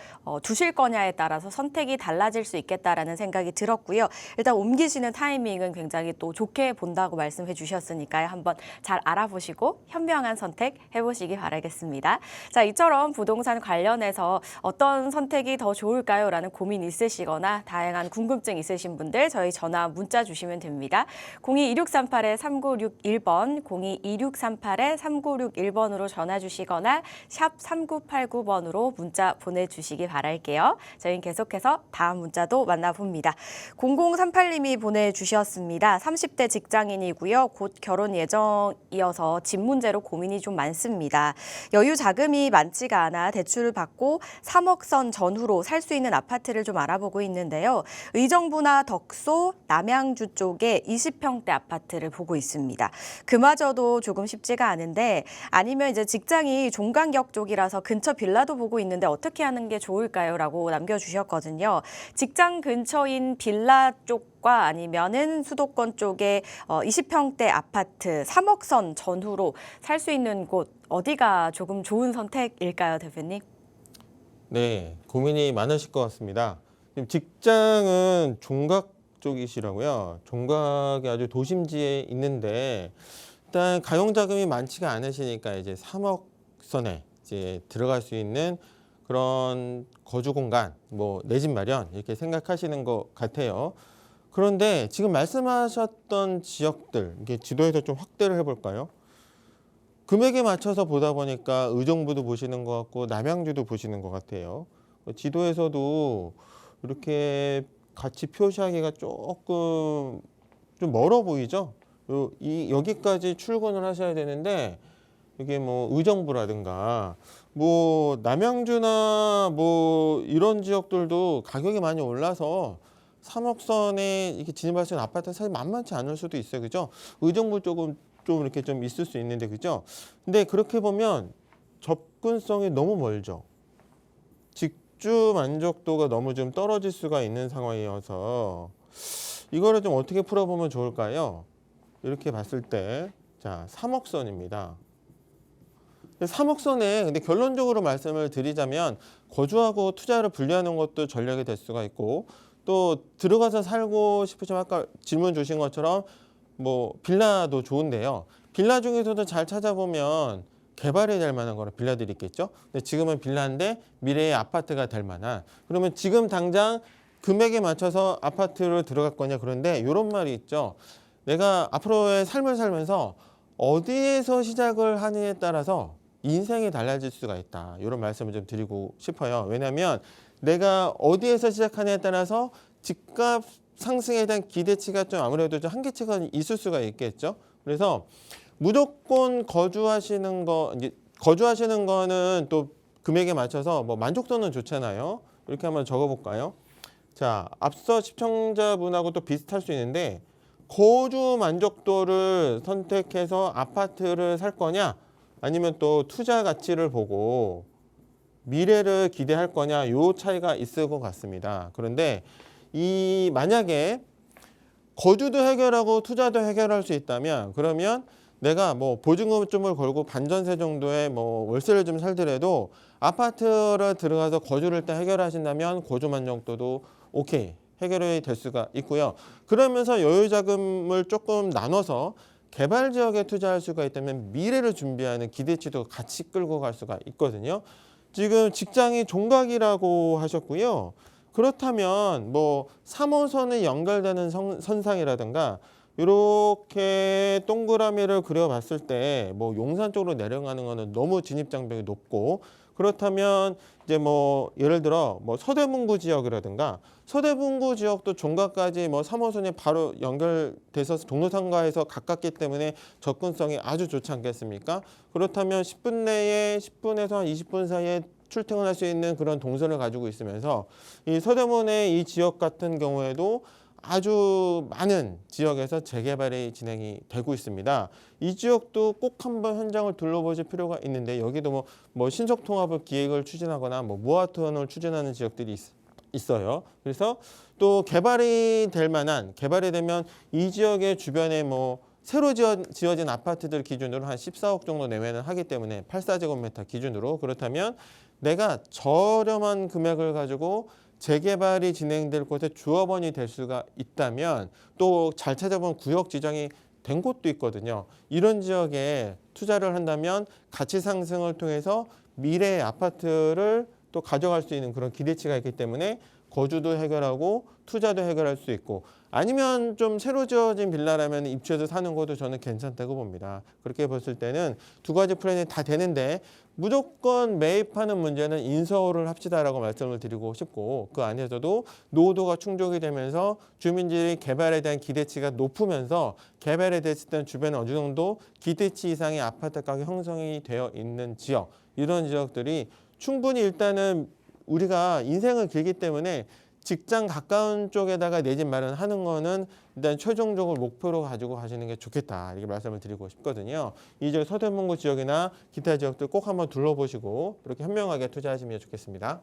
두실 거냐에 따라서 선택이 달라질 수 있겠다라는 생각이 들었고요. 일단 옮기시는 타이밍은 굉장히 또 좋게 본다고 말씀해 주셨으니까요. 한번 잘 알아보시고 현명한 선택 해보시기 바라겠습니다. 자, 이처럼 부동산 관련해서 어떤 선택이 더 좋을까요? 라는 고민 있으시거나 다양한 궁금증 있으신 분들 저희 전화 문자 주시면 됩니다. 02-2638-3961번, 02-2638-3961번으로 전화 주시거나 샵 3989번으로 문자 보내주시기 바랄게요. 저희는 계속해서 다음 문자도 만나봅니다. 0038님이 보내주셨습니다. 30대 직장인이고요. 곧 결혼 예정이어서 집 문제로 고민이 좀 많습니다. 여유 자금이 많지가 않아 대출을 받고 3억 선 전후로 살 수 있는 아파트를 좀 알아보고 있는데요. 의정부나 덕소, 남양주 쪽에 20평대 아파트를 보고 있습니다. 그마저도 조금 쉽지가 않은데 아니면 이제 직장이 종강역 쪽이라서 근처 빌라도 보고 있는데 어떻게 하는 게 좋을까요? 라고 남겨주셨거든요. 직장 근처인 빌라 쪽과 아니면은 수도권 쪽에 20평대 아파트 3억 선 전후로 살 수 있는 곳 어디가 조금 좋은 선택일까요, 대표님? 네, 고민이 많으실 것 같습니다. 지금 직장은 종각 쪽이시라고요. 종각이 아주 도심지에 있는데 일단 가용자금이 많지가 않으시니까 이제 3억 선에 이제 들어갈 수 있는 그런 거주 공간, 뭐 내 집 마련 이렇게 생각하시는 것 같아요. 그런데 지금 말씀하셨던 지역들, 이게 지도에서 좀 확대를 해볼까요? 금액에 맞춰서 보다 보니까 의정부도 보시는 것 같고 남양주도 보시는 것 같아요. 지도에서도 이렇게 같이 표시하기가 조금 좀 멀어 보이죠? 여기까지 출근을 하셔야 되는데 이게 뭐 의정부라든가 뭐 남양주나 뭐 이런 지역들도 가격이 많이 올라서 3억 선에 이렇게 진입할 수 있는 아파트는 사실 만만치 않을 수도 있어요. 그죠? 의정부 쪽은 좀 이렇게 좀 있을 수 있는데, 그죠? 근데 그렇게 보면 접근성이 너무 멀죠. 집주 만족도가 너무 좀 떨어질 수가 있는 상황이어서 이거를 좀 어떻게 풀어보면 좋을까요? 이렇게 봤을 때, 자, 3억선입니다. 3억선에 근데 결론적으로 말씀을 드리자면 거주하고 투자를 분리하는 것도 전략이 될 수가 있고 또 들어가서 살고 싶으시면 아까 질문 주신 것처럼 뭐 빌라도 좋은데요. 빌라 중에서도 잘 찾아보면 개발이 될 만한 거라 빌라들이 있겠죠. 근데 지금은 빌라인데 미래의 아파트가 될 만한 그러면 지금 당장 금액에 맞춰서 아파트를 들어갈 거냐 그런데 이런 말이 있죠. 내가 앞으로의 삶을 살면서 어디에서 시작을 하느냐에 따라서 인생이 달라질 수가 있다. 이런 말씀을 좀 드리고 싶어요. 왜냐하면 내가 어디에서 시작하느냐에 따라서 집값 상승에 대한 기대치가 좀 아무래도 좀 한계치가 있을 수가 있겠죠. 그래서 무조건 거주하시는 거는 또 금액에 맞춰서 뭐 만족도는 좋잖아요. 이렇게 한번 적어볼까요? 자, 앞서 시청자분하고 또 비슷할 수 있는데 거주 만족도를 선택해서 아파트를 살 거냐 아니면 또 투자 가치를 보고 미래를 기대할 거냐 요 차이가 있을 것 같습니다. 그런데 이 만약에 거주도 해결하고 투자도 해결할 수 있다면 그러면 내가 뭐 보증금을 걸고 반전세 정도의 뭐 월세를 좀 살더라도 아파트를 들어가서 거주를 일단 해결하신다면 거주 만족도도 오케이 해결이 될 수가 있고요. 그러면서 여유 자금을 조금 나눠서 개발 지역에 투자할 수가 있다면 미래를 준비하는 기대치도 같이 끌고 갈 수가 있거든요. 지금 직장이 종각이라고 하셨고요. 그렇다면 뭐 3호선에 연결되는 선상이라든가 이렇게 동그라미를 그려봤을 때 뭐 용산 쪽으로 내려가는 거는 너무 진입 장벽이 높고 그렇다면 이제 뭐 예를 들어 뭐 서대문구 지역이라든가 서대문구 지역도 종각까지 뭐 3호선이 바로 연결돼서 동로상가에서 가깝기 때문에 접근성이 아주 좋지 않겠습니까? 그렇다면 10분 내에 10분에서 한 20분 사이에 출퇴근할 수 있는 그런 동선을 가지고 있으면서 이 서대문의 이 지역 같은 경우에도 아주 많은 지역에서 재개발이 진행이 되고 있습니다. 이 지역도 꼭 한번 현장을 둘러보실 필요가 있는데 여기도 뭐 신속통합을 기획을 추진하거나 뭐 무화투원을 추진하는 지역들이 있어요. 그래서 또 개발이 되면 이 지역의 주변에 뭐 새로 지어진 아파트들 기준으로 한 14억 정도 내외는 하기 때문에 84제곱미터 기준으로 그렇다면 내가 저렴한 금액을 가지고 재개발이 진행될 곳에 주업원이 될 수가 있다면 또 잘 찾아보면 구역 지정이 된 곳도 있거든요. 이런 지역에 투자를 한다면 가치 상승을 통해서 미래의 아파트를 또 가져갈 수 있는 그런 기대치가 있기 때문에 거주도 해결하고 투자도 해결할 수 있고 아니면 좀 새로 지어진 빌라라면 입주해서 사는 것도 저는 괜찮다고 봅니다. 그렇게 봤을 때는 두 가지 플랜이 다 되는데 무조건 매입하는 문제는 인서울을 합시다라고 말씀을 드리고 싶고 그 안에서도 노후도가 충족이 되면서 주민들이 개발에 대한 기대치가 높으면서 개발에 됐을 때는 주변에 어느 정도 기대치 이상의 아파트 가격 형성이 되어 있는 지역 이런 지역들이 충분히 일단은 우리가 인생은 길기 때문에 직장 가까운 쪽에다가 내 집 마련하는 거는 일단 최종적으로 목표로 가지고 가시는 게 좋겠다 이렇게 말씀을 드리고 싶거든요. 이 지역 서대문구 지역이나 기타 지역들 꼭 한번 둘러보시고 이렇게 현명하게 투자하시면 좋겠습니다.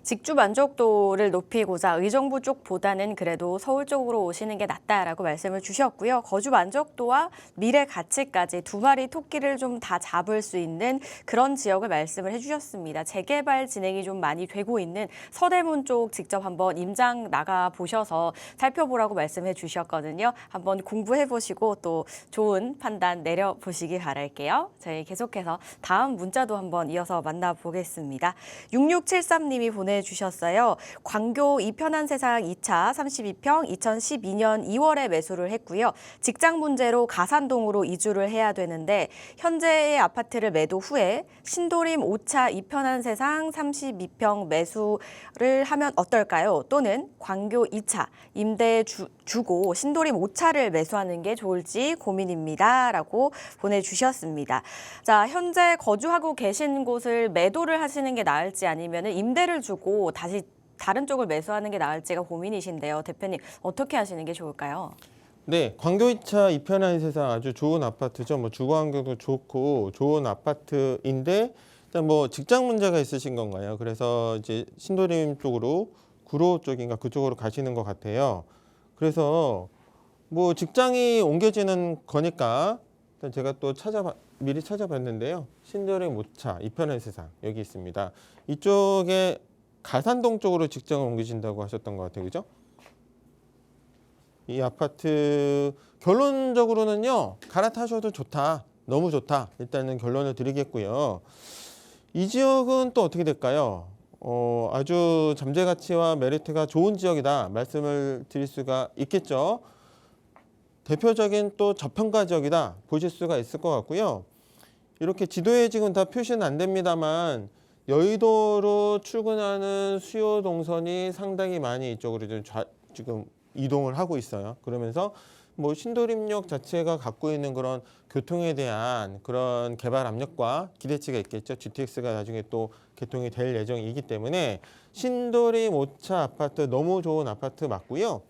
직주 만족도를 높이고자 의정부 쪽보다는 그래도 서울 쪽으로 오시는 게 낫다라고 말씀을 주셨고요. 거주 만족도와 미래 가치까지 두 마리 토끼를 좀 다 잡을 수 있는 그런 지역을 말씀을 해주셨습니다. 재개발 진행이 좀 많이 되고 있는 서대문 쪽 직접 한번 임장 나가 보셔서 살펴보라고 말씀해 주셨거든요. 한번 공부해 보시고 또 좋은 판단 내려보시기 바랄게요. 저희 계속해서 다음 문자도 한번 이어서 만나보겠습니다. 6673님이 보내주셨어요. 광교 이편한 세상 2차 32평 2012년 2월에 매수를 했고요. 직장 문제로 가산동으로 이주를 해야 되는데 현재의 아파트를 매도 후에 신도림 5차 이편한 세상 32평 매수를 하면 어떨까요? 또는 광교 2차 임대 주고 신도림 5차를 매수하는 게 좋을지 고민입니다. 라고 보내주셨습니다. 자, 현재 거주하고 계신 곳을 매도를 하시는 게 나을지 아니면 임대를 주고 다시 다른 쪽을 매수하는 게 나을지가 고민이신데요. 대표님 어떻게 하시는 게 좋을까요? 네, 광교 2차 이편한 세상 아주 좋은 아파트죠. 뭐 주거 환경도 좋고 좋은 아파트인데 일단 뭐 직장 문제가 있으신 건가요? 그래서 이제 신도림 쪽으로 구로 쪽인가 그쪽으로 가시는 것 같아요. 그래서 뭐 직장이 옮겨지는 거니까 일단 제가 또 미리 찾아봤는데요. 신도림 모차 이편의 세상 여기 있습니다. 이쪽에 가산동 쪽으로 직장을 옮기신다고 하셨던 것 같아요. 그죠? 이 아파트 결론적으로는요. 갈아타셔도 좋다. 너무 좋다. 일단은 결론을 드리겠고요. 이 지역은 또 어떻게 될까요? 아주 잠재 가치와 메리트가 좋은 지역이다 말씀을 드릴 수가 있겠죠. 대표적인 또 저평가 지역이다 보실 수가 있을 것 같고요. 이렇게 지도에 지금 다 표시는 안 됩니다만 여의도로 출근하는 수요 동선이 상당히 많이 이쪽으로 지금 이동을 하고 있어요. 그러면서 뭐 신도림역 자체가 갖고 있는 그런 교통에 대한 그런 개발 압력과 기대치가 있겠죠. GTX가 나중에 또 개통이 될 예정이기 때문에 신도림 5차 아파트 너무 좋은 아파트 맞고요.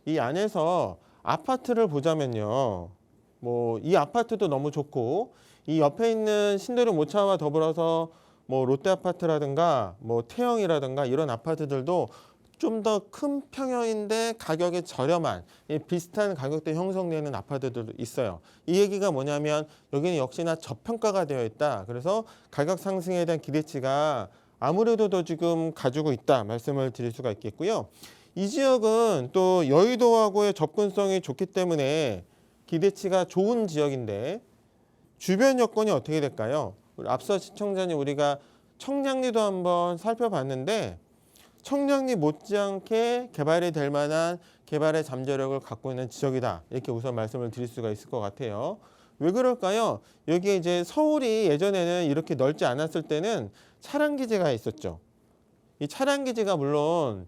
이 안에서 아파트를 보자면요. 뭐 이 아파트도 너무 좋고 이 옆에 있는 신도림 5차와 더불어서 뭐 롯데아파트라든가 뭐 태영이라든가 이런 아파트들도 좀 더 큰 평형인데 가격이 저렴한 비슷한 가격대 형성되는 아파트들도 있어요. 이 얘기가 뭐냐면 여기는 역시나 저평가가 되어 있다. 그래서 가격 상승에 대한 기대치가 아무래도 더 지금 가지고 있다 말씀을 드릴 수가 있겠고요. 이 지역은 또 여의도하고의 접근성이 좋기 때문에 기대치가 좋은 지역인데 주변 여건이 어떻게 될까요? 앞서 시청자님 우리가 청량리도 한번 살펴봤는데 청량리 못지않게 개발이 될 만한 개발의 잠재력을 갖고 있는 지역이다. 이렇게 우선 말씀을 드릴 수가 있을 것 같아요. 왜 그럴까요? 여기에 이제 서울이 예전에는 이렇게 넓지 않았을 때는 차량기지가 있었죠. 이 차량기지가 물론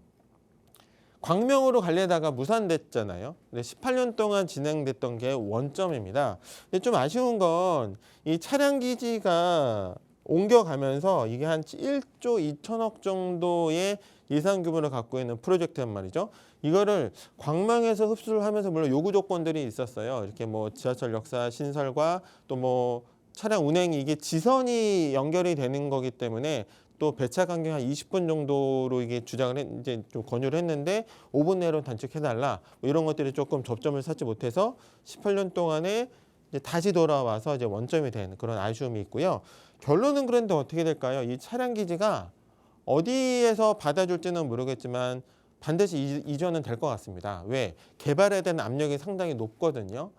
광명으로 가려다가 무산됐잖아요. 근데 18년 동안 진행됐던 게 원점입니다. 근데 좀 아쉬운 건 이 차량기지가 옮겨가면서 이게 한 1조 2천억 정도의 예산 규모를 갖고 있는 프로젝트란 말이죠. 이거를 광명에서 흡수를 하면서 물론 요구 조건들이 있었어요. 이렇게 뭐 지하철 역사 신설과 또 뭐 차량 운행이 이게 지선이 연결이 되는 거기 때문에 또 배차 간격 한 20분 정도로 이게 이제 좀 권유를 했는데 5분 내로 단축해달라 뭐 이런 것들이 조금 접점을 찾지 못해서 18년 동안에 이제 다시 돌아와서 이제 원점이 된 그런 아쉬움이 있고요. 결론은 그런데 어떻게 될까요? 이 차량 기지가 어디에서 받아줄지는 모르겠지만 반드시 이전은 될 것 같습니다. 왜? 개발에 대한 압력이 상당히 높거든요.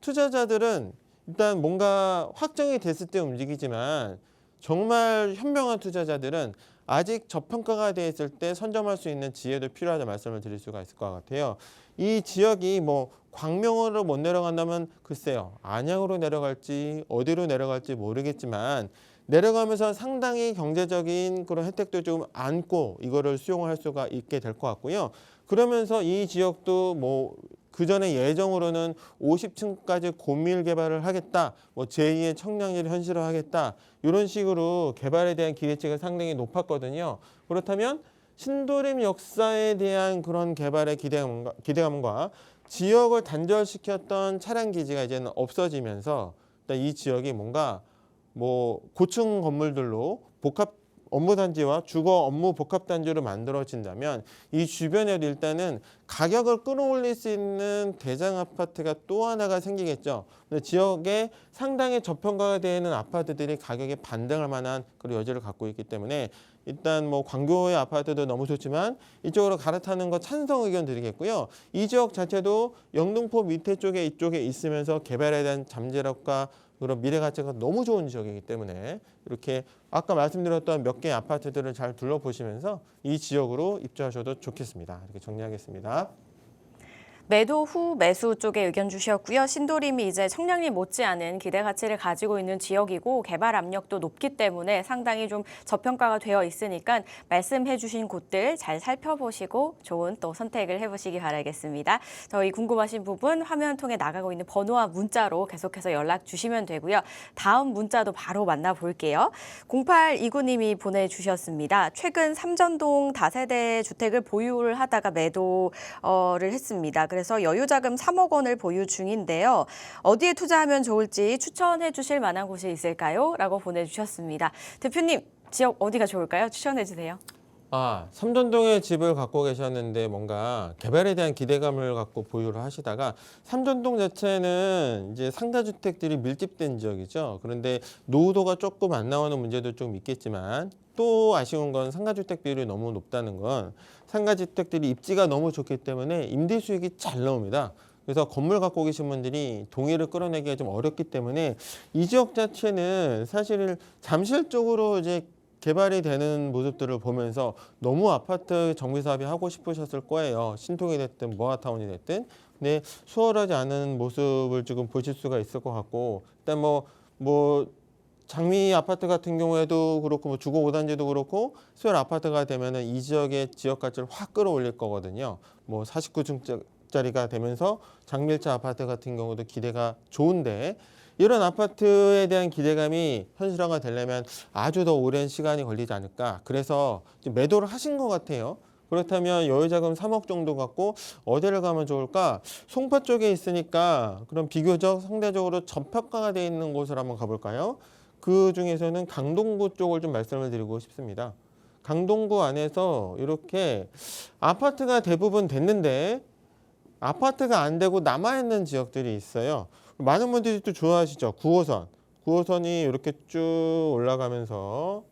투자자들은 일단 뭔가 확정이 됐을 때 움직이지만 정말 현명한 투자자들은 아직 저평가가 되어 있을 때 선점할 수 있는 지혜도 필요하다 말씀을 드릴 수가 있을 것 같아요. 이 지역이 뭐 광명으로 못 내려간다면 글쎄요. 안양으로 내려갈지 어디로 내려갈지 모르겠지만 내려가면서 상당히 경제적인 그런 혜택도 좀 안고 이거를 수용할 수가 있게 될 것 같고요. 그러면서 이 지역도 뭐 그전에 예정으로는 50층까지 고밀 개발을 하겠다. 뭐 제2의 청량리를 현실화하겠다. 이런 식으로 개발에 대한 기대치가 상당히 높았거든요. 그렇다면 신도림 역사에 대한 그런 개발의 기대감과 지역을 단절시켰던 차량 기지가 이제는 없어지면서 이 지역이 뭔가 뭐 고층 건물들로 복합 업무단지와 주거 업무 복합단지로 만들어진다면 이 주변에도 일단은 가격을 끌어올릴 수 있는 대장 아파트가 또 하나가 생기겠죠. 근데 지역에 상당히 저평가가 되는 아파트들이 가격에 반등할 만한 그런 여지를 갖고 있기 때문에 일단 뭐 광교의 아파트도 너무 좋지만 이쪽으로 갈아타는 거 찬성 의견 드리겠고요. 이 지역 자체도 영등포 밑에 쪽에 이쪽에 있으면서 개발에 대한 잠재력과 그런 미래 가치가 너무 좋은 지역이기 때문에 이렇게 아까 말씀드렸던 몇 개의 아파트들을 잘 둘러보시면서 이 지역으로 입주하셔도 좋겠습니다. 이렇게 정리하겠습니다. 매도 후 매수 쪽에 의견 주셨고요. 신도림이 이제 청량리 못지않은 기대 가치를 가지고 있는 지역이고 개발 압력도 높기 때문에 상당히 좀 저평가가 되어 있으니까 말씀해 주신 곳들 잘 살펴보시고 좋은 또 선택을 해보시기 바라겠습니다. 저희 궁금하신 부분 화면 통해 나가고 있는 번호와 문자로 계속해서 연락 주시면 되고요. 다음 문자도 바로 만나볼게요. 0829님이 보내주셨습니다. 최근 삼전동 다세대 주택을 보유를 하다가 매도를 했습니다. 그래서 여유자금 3억 원을 보유 중인데요. 어디에 투자하면 좋을지 추천해 주실 만한 곳이 있을까요? 라고 보내주셨습니다. 대표님, 지역 어디가 좋을까요? 추천해 주세요. 삼전동에 집을 갖고 계셨는데 뭔가 개발에 대한 기대감을 갖고 보유를 하시다가 삼전동 자체는 이제 상가주택들이 밀집된 지역이죠. 그런데 노후도가 조금 안 나오는 문제도 좀 있겠지만 또 아쉬운 건 상가주택 비율이 너무 높다는 건 상가주택들이 입지가 너무 좋기 때문에 임대 수익이 잘 나옵니다. 그래서 건물 갖고 계신 분들이 동의를 끌어내기가 좀 어렵기 때문에 이 지역 자체는 사실 잠실 쪽으로 이제 개발이 되는 모습들을 보면서 너무 아파트 정비 사업이 하고 싶으셨을 거예요. 신통이 됐든 모아타운이 됐든. 근데 수월하지 않은 모습을 지금 보실 수가 있을 것 같고, 일단 뭐 장미 아파트 같은 경우에도 그렇고 뭐 주거 5단지도 그렇고 수월 아파트가 되면은 이 지역의 지역 가치를 확 끌어올릴 거거든요. 뭐 49층짜리가 되면서 장밀차 아파트 같은 경우도 기대가 좋은데 이런 아파트에 대한 기대감이 현실화가 되려면 아주 더 오랜 시간이 걸리지 않을까. 그래서 매도를 하신 것 같아요. 그렇다면 여유자금 3억 정도 갖고 어디를 가면 좋을까? 송파 쪽에 있으니까 그럼 비교적 상대적으로 저평가가 되어 있는 곳을 한번 가볼까요? 그 중에서는 강동구 쪽을 좀 말씀을 드리고 싶습니다. 강동구 안에서 이렇게 아파트가 대부분 됐는데 아파트가 안 되고 남아있는 지역들이 있어요. 많은 분들이 또 좋아하시죠. 9호선. 9호선이 이렇게 쭉 올라가면서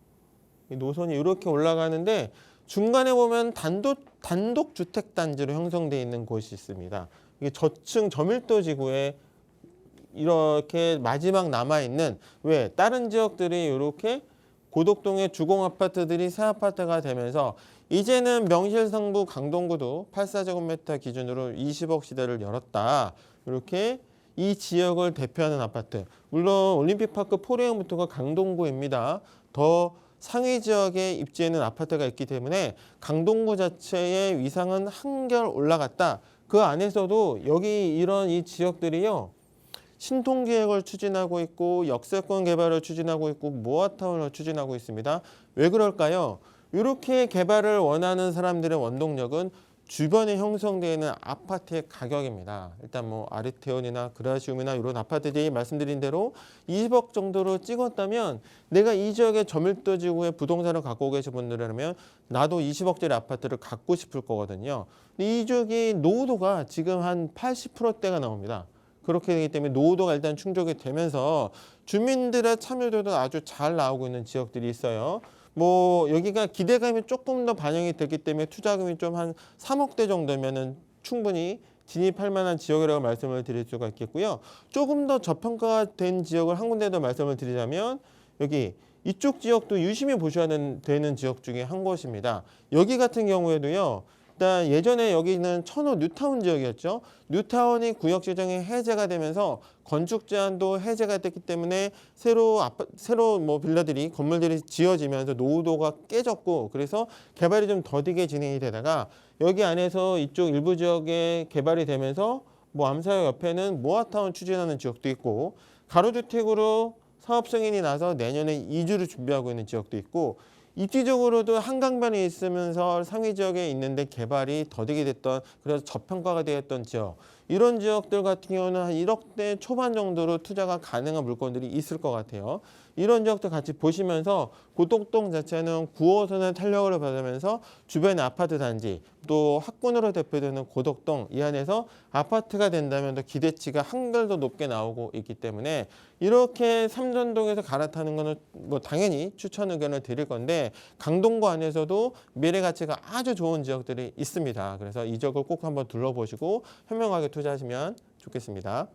이 노선이 이렇게 올라가는데 중간에 보면 단독 주택 단지로 형성되어 있는 곳이 있습니다. 이게 저층 저밀도 지구에 이렇게 마지막 남아있는 왜 다른 지역들이 이렇게 고덕동의 주공 아파트들이 새 아파트가 되면서 이제는 명실상부 강동구도 84제곱미터 기준으로 20억 시대를 열었다. 이렇게 이 지역을 대표하는 아파트. 물론 올림픽파크 포레움부터가 강동구입니다. 더 상위 지역에 입지에는 아파트가 있기 때문에 강동구 자체의 위상은 한결 올라갔다. 그 안에서도 여기 이런 이 지역들이요. 신통계획을 추진하고 있고 역세권 개발을 추진하고 있고 모아타운을 추진하고 있습니다. 왜 그럴까요? 이렇게 개발을 원하는 사람들의 원동력은 주변에 형성되어 있는 아파트의 가격입니다. 일단 뭐 아르테온이나 그라시움이나 이런 아파트들이 말씀드린 대로 20억 정도로 찍었다면 내가 이 지역의 저밀도 지구에 부동산을 갖고 계신 분들이라면 나도 20억짜리 아파트를 갖고 싶을 거거든요. 근데 이 지역이 노후도가 지금 한 80%대가 나옵니다. 그렇게 되기 때문에 노후도가 일단 충족이 되면서 주민들의 참여도도 아주 잘 나오고 있는 지역들이 있어요. 뭐 여기가 기대감이 조금 더 반영이 됐기 때문에 투자금이 좀 한 3억대 정도면은 충분히 진입할 만한 지역이라고 말씀을 드릴 수가 있겠고요. 조금 더 저평가가 된 지역을 한 군데 더 말씀을 드리자면 여기 이쪽 지역도 유심히 보셔야 되는 지역 중에 한 곳입니다. 여기 같은 경우에도요. 일단 예전에 여기는 천호 뉴타운 지역이었죠. 뉴타운이 구역지정이 해제가 되면서 건축 제한도 해제가 됐기 때문에 새로 뭐 빌라들이 건물들이 지어지면서 노후도가 깨졌고 그래서 개발이 좀 더디게 진행이 되다가 여기 안에서 이쪽 일부 지역에 개발이 되면서 뭐 암사역 옆에는 모아타운 추진하는 지역도 있고 가로주택으로 사업 승인이 나서 내년에 이주를 준비하고 있는 지역도 있고 입지적으로도 한강변에 있으면서 상위 지역에 있는데 개발이 더디게 됐던 그래서 저평가가 되었던 지역 이런 지역들 같은 경우는 한 1억대 초반 정도로 투자가 가능한 물건들이 있을 것 같아요. 이런 지역도 같이 보시면서 고덕동 자체는 9호선의 탄력을 받으면서 주변의 아파트 단지 또 학군으로 대표되는 고덕동 이 안에서 아파트가 된다면 더 기대치가 한결 더 높게 나오고 있기 때문에 이렇게 삼전동에서 갈아타는 거는 뭐 당연히 추천 의견을 드릴 건데 강동구 안에서도 미래 가치가 아주 좋은 지역들이 있습니다. 그래서 이 지역을 꼭 한번 둘러보시고 현명하게 투자하시면 좋겠습니다.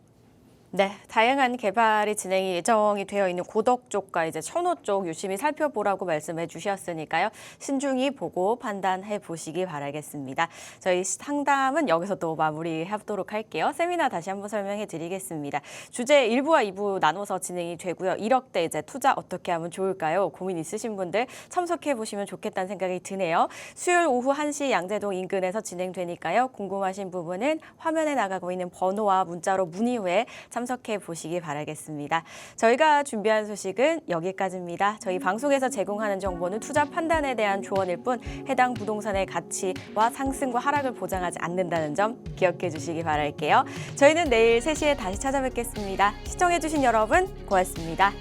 네, 다양한 개발이 진행이 예정이 되어 있는 고덕 쪽과 이제 천호 쪽 유심히 살펴보라고 말씀해 주셨으니까요. 신중히 보고 판단해 보시기 바라겠습니다. 저희 상담은 여기서 또 마무리하도록 할게요. 세미나 다시 한번 설명해 드리겠습니다. 주제 1부와 2부 나눠서 진행이 되고요. 1억대 이제 투자 어떻게 하면 좋을까요? 고민 있으신 분들 참석해 보시면 좋겠다는 생각이 드네요. 수요일 오후 1시 양재동 인근에서 진행되니까요. 궁금하신 부분은 화면에 나가고 있는 번호와 문자로 문의 후에 참석해 보시기 바라겠습니다. 저희가 준비한 소식은 여기까지입니다. 저희 방송에서 제공하는 정보는 투자 판단에 대한 조언일 뿐 해당 부동산의 가치와 상승과 하락을 보장하지 않는다는 점 기억해 주시기 바랄게요. 저희는 내일 3시에 다시 찾아뵙겠습니다. 시청해 주신 여러분 고맙습니다.